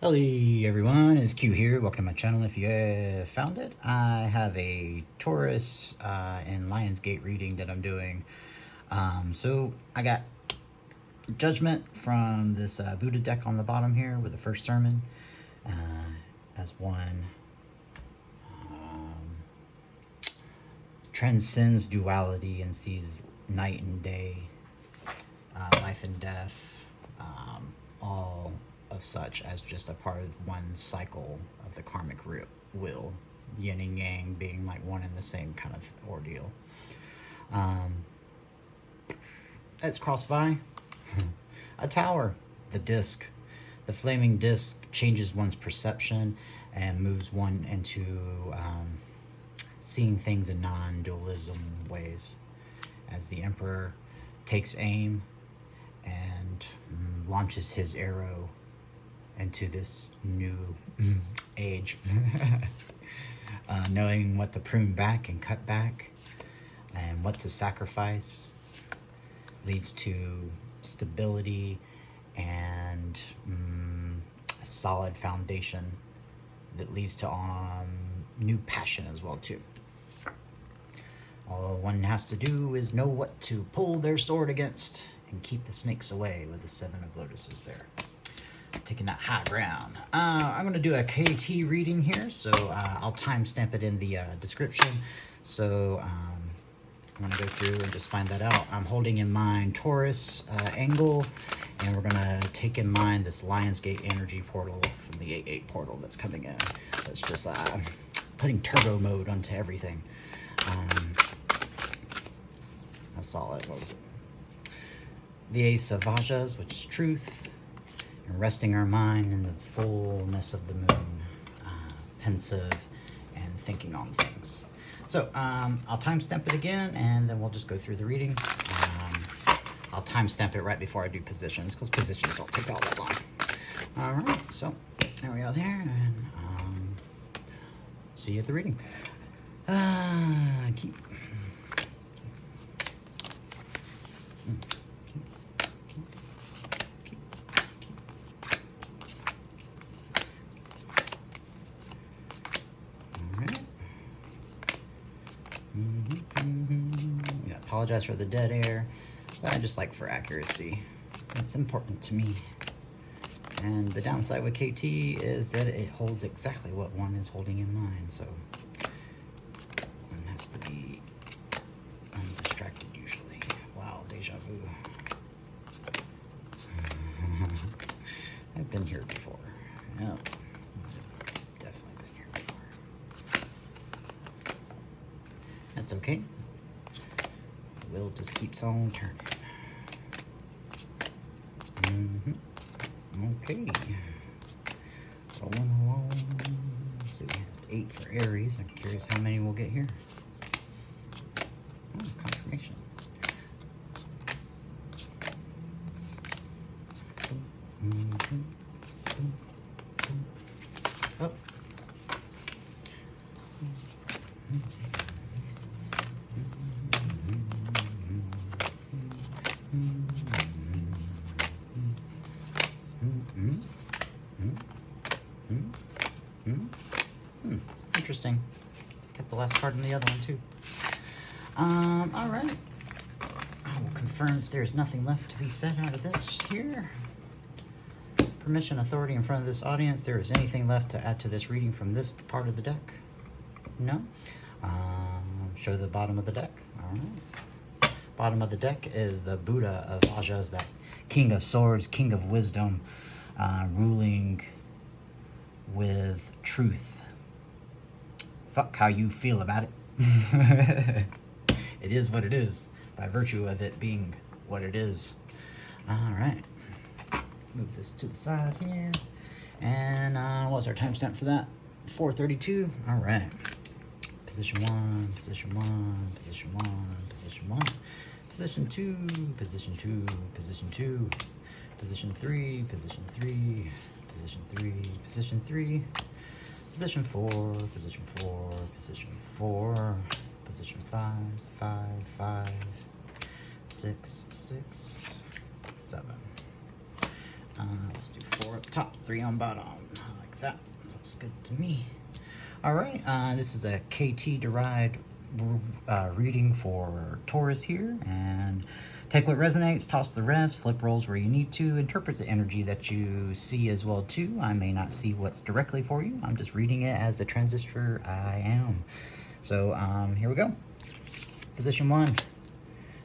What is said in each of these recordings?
Hello everyone, it's Q here. Welcome to my channel. If you found it, I have a Taurus and Lionsgate reading that I'm doing. So I got Judgment from this Buddha deck on the bottom here with the first sermon as one. Transcends duality and sees night and day, life and death, all of such as just a part of one cycle of the karmic wheel, yin and yang being like one and the same kind of ordeal. It's crossed by a tower, the disc. The flaming disc changes one's perception and moves one into seeing things in non-dualism ways, as the emperor takes aim and launches his arrow into this new age, knowing what to prune back and cut back and what to sacrifice leads to stability and a solid foundation that leads to new passion as well too. All one has to do is know what to pull their sword against and keep the snakes away with the 7 of lotuses there. Taking that high ground. I'm going to do a KT reading here, so I'll timestamp it in the description. So I'm going to go through and just find that out. I'm holding in mind Taurus angle, and we're going to take in mind this Lionsgate energy portal from the 8-8 portal that's coming in. That's just putting turbo mode onto everything. I saw it. What was it? The Ace of Vajas, which is truth. And resting our mind in the fullness of the moon, pensive and thinking on things. So I'll timestamp it again, and then we'll just go through the reading. I'll timestamp it right before I do positions, because positions don't take all that long. All right, so there we are there, and see you at the reading. Yeah, apologize for the dead air, but I just like for accuracy. It's important to me. And the downside with KT is that it holds exactly what one is holding in mind, so one has to be undistracted usually. Wow, deja vu. I've been here before. Yep. Definitely been here before. That's okay. The wheel just keeps on turning. Okay. Rolling along. So we have 8 for Aries. I'm curious how many we'll get here. Oh, confirmation. Up. Interesting. Kept the last card in the other one too. All right. I will confirm that there's nothing left to be said out of this here. Permission, authority in front of this audience. There is anything left to add to this reading from this part of the deck? No. Show the bottom of the deck. All right. Bottom of the deck is the Buddha of Vajas, that King of Swords, King of Wisdom, ruling with truth. Fuck how you feel about it. It is what it is, by virtue of it being what it is. All right. Move this to the side here. And what's our timestamp for that? 4:32. All right. Position 1, position 1, position 1, position 1, position 2, position 2, position 2, position 3, position 3, position 3, position 3, position 4, position 4, position 4, position 5, 5, 5, 6, 6, 7. Let's do 4 up top, 3 on bottom. like that. Looks good to me. All right, this is a KT derived reading for Taurus here, and take what resonates, toss the rest, flip rolls where you need to, interpret the energy that you see as well too. I may not see what's directly for you. I'm just reading it as the transistor I am. So here we go. Position 1.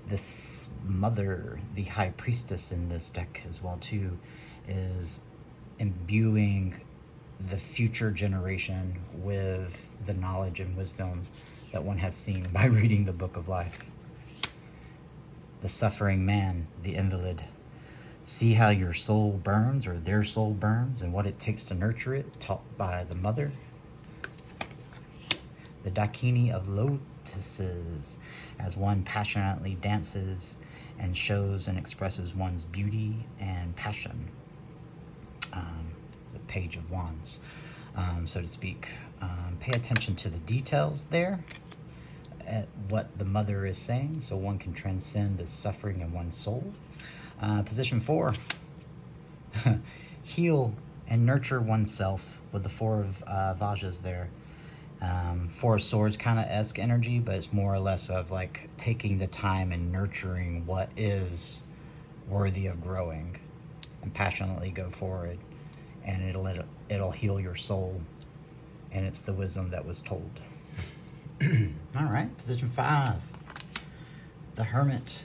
This mother, the high priestess in this deck as well too, is imbuing the future generation with the knowledge and wisdom that one has seen by reading the Book of Life. The suffering man, the invalid. See how your soul burns, or their soul burns, and what it takes to nurture it, taught by the mother. The Dakini of lotuses, as one passionately dances and shows and expresses one's beauty and passion. The Page of Wands, so to speak. Pay attention to the details there at what the mother is saying, so one can transcend the suffering in one's soul. Position 4. Heal and nurture oneself with the Four of Vajas there. Four of Swords kind of esque energy, but it's more or less of like taking the time and nurturing what is worthy of growing, and passionately go forward, and it'll heal your soul, and it's the wisdom that was told. All right, position 5. The Hermit.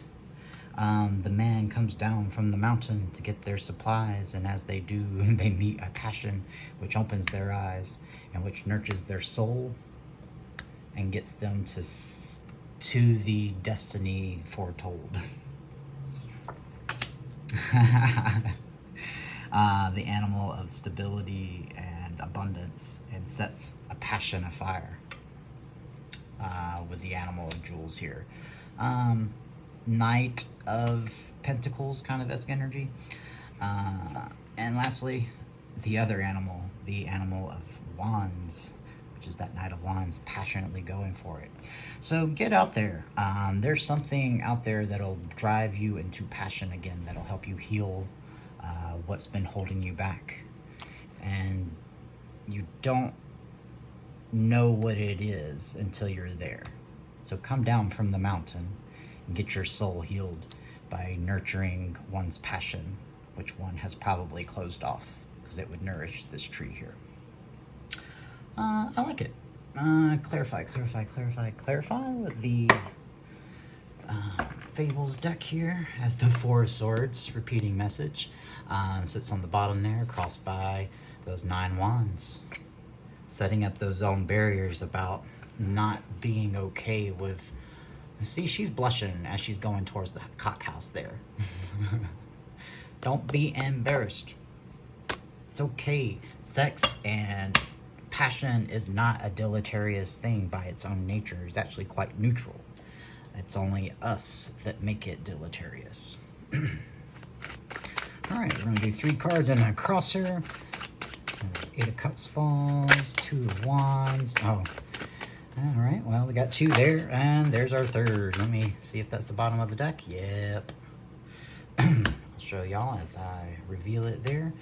The man comes down from the mountain to get their supplies, and as they do, they meet a passion which opens their eyes and which nurtures their soul and gets them to the destiny foretold. The animal of stability and abundance, and sets a passion afire with the animal of jewels here. Knight of Pentacles kind of esque energy. And lastly, the other animal, the animal of Wands, which is that Knight of Wands, passionately going for it. So get out there. There's something out there that'll drive you into passion again, that'll help you heal what's been holding you back. And you don't know what it is until you're there. So come down from the mountain and get your soul healed by nurturing one's passion, which one has probably closed off, because it would nourish this tree here. I like it. Clarify with the Fables deck here, as the Four of Swords, repeating message, sits on the bottom there, crossed by those 9 wands, setting up those own barriers about not being okay with. See, she's blushing as she's going towards the cock house there. Don't be embarrassed. It's okay. Sex and passion is not a deleterious thing by its own nature. It's actually quite neutral. It's only us that make it deleterious. All right, we're going to do 3 cards in a crosshair. 8 of Cups falls, 2 of Wands. Oh, all right, well, we got 2 there, and there's our 3rd. Let me see if that's the bottom of the deck. Yep. I'll show y'all as I reveal it there.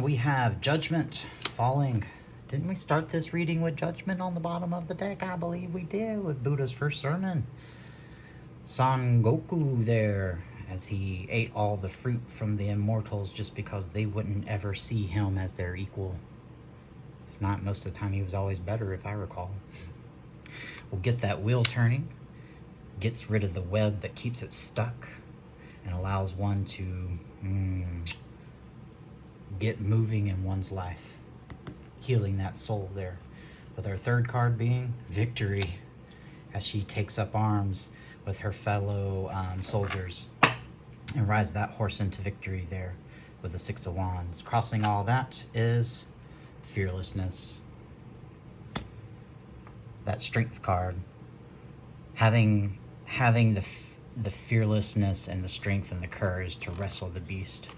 We have Judgment falling. Didn't we start this reading with Judgment on the bottom of the deck? I believe we did, with Buddha's first sermon. Son Goku there, as he ate all the fruit from the immortals just because they wouldn't ever see him as their equal. If not, most of the time he was always better, if I recall. We'll get that wheel turning, gets rid of the web that keeps it stuck, and allows one to get moving in one's life, healing that soul there. With our 3rd card being Victory, as she takes up arms with her fellow soldiers and rides that horse into victory there with the 6 of Wands. Crossing all that is Fearlessness. That Strength card, having the fearlessness and the strength and the courage to wrestle the beast.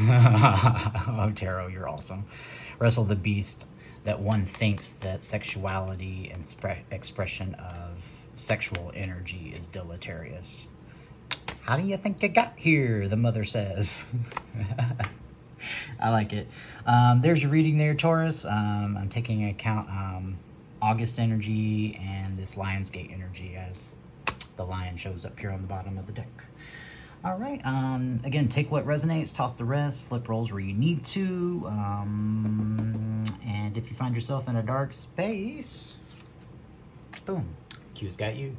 Oh, Tarot, you're awesome. Wrestle the beast that one thinks that sexuality and expression of sexual energy is deleterious. How do you think you got here? The mother says. I like it. There's your reading there, Taurus. I'm taking into account August energy and this Lionsgate energy as the lion shows up here on the bottom of the deck. All right. Again, take what resonates, toss the rest, flip rolls where you need to. And if you find yourself in a dark space, boom, Q's got you.